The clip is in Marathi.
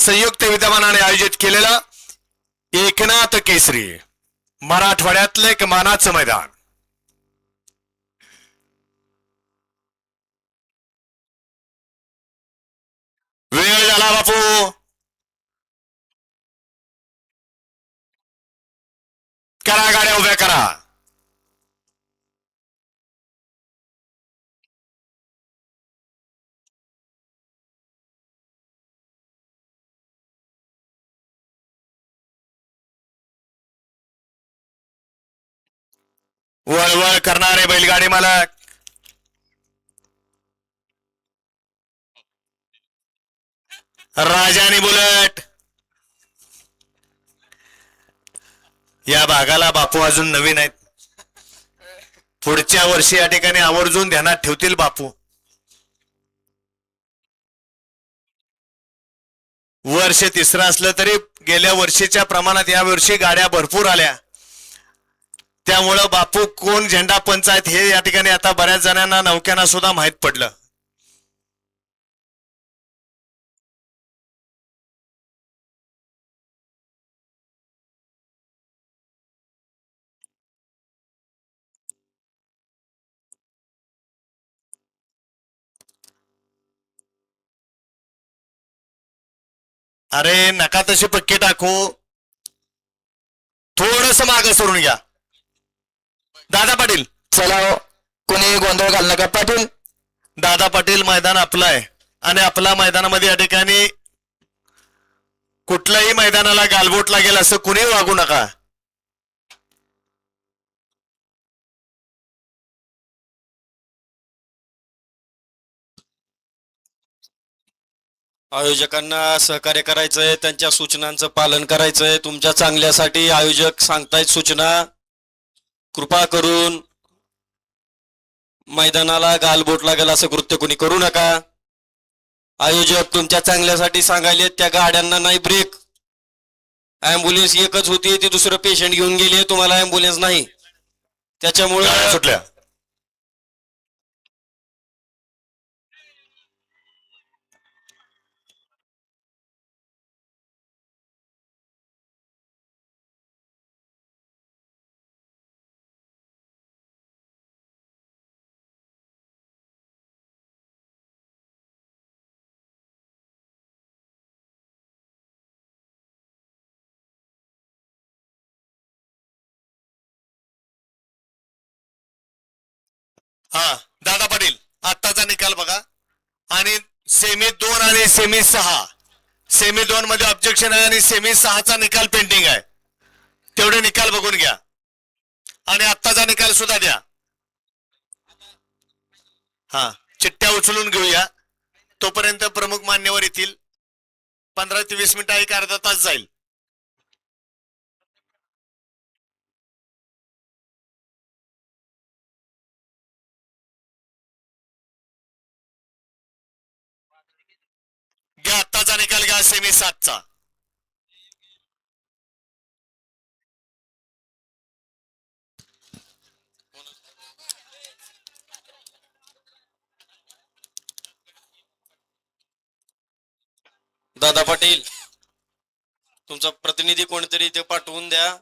संयुक्त विद्यमानाने आयोजित केलेलं एकनाथ केसरी मराठवाड्यातलं एक मानाचं मैदान। वेळ झाला बापू, करा गाड्या उभ्या करा। वळवळ करणारे बैलगाडी मालक, राजानी बुलेट। या भागाला बापू अजून नवीन आहेत, पुढच्या वर्षी या ठिकाणी आवर्जून ध्यानात ठेवतील बापू। वर्ष तिसरं असलं तरी गेल्या वर्षीच्या प्रमाणात या वर्षी गाड्या भरपूर आल्या, त्यामुळं बापू कोण झेंडा पंच आहेत हे या ठिकाणी आता बऱ्याच जणांना नौक्यांना सुद्धा माहित पडलं। अरे नका तसे पक्के टाकू, थोडस मागे सोडून घ्या। दादा पाटील चला हो, कोणी गोंधळ घाल नका पाटील। दादा पाटील मैदान आपलं आहे आणि आपल्या मैदानामध्ये या ठिकाणी कुठल्याही मैदानाला गालबोट लागेल असं कुणी वागू नका। आयोजकांना सहकार्य करायचंय, त्यांच्या सूचनांचं पालन करायचंय। तुमच्या चांगल्यासाठी आयोजक सांगतायत सूचना, कृपा करून मैदानाला गालबोट लागेल असं कृत्य कोणी करू नका। आयोजक तुमच्या चांगल्यासाठी सांगायले, त्या गाड्यांना नाही ब्रेक। ॲम्ब्युलन्स एकच होती, ती दुसरं पेशंट घेऊन गेले, तुम्हाला ॲम्ब्युलन्स नाही, त्याच्यामुळे सुटल्या। हा दादा पाटील आत्ताचा निकाल बघा, आणि सेमी 2 आणि सेमी 6, सेमी 2 मध्ये ऑब्जेक्शन आहे आणि सेमी 6चा निकाल पेंडिंग आहे, तेवढे निकाल बघून घ्या आणि आत्ताचा निकाल सुद्धा द्या। हा चिठ्ठ्या उचलून घेऊया, तोपर्यंत प्रमुख मान्यवर येतील। 15 ते 20 मिनिटं, एक अर्धा तास जाईल। घ्या आत्ताचा निकाल घ्या सेमी 7चा। दादा पाटील तुमचा प्रतिनिधी कोणतरी ते पाठवून द्या।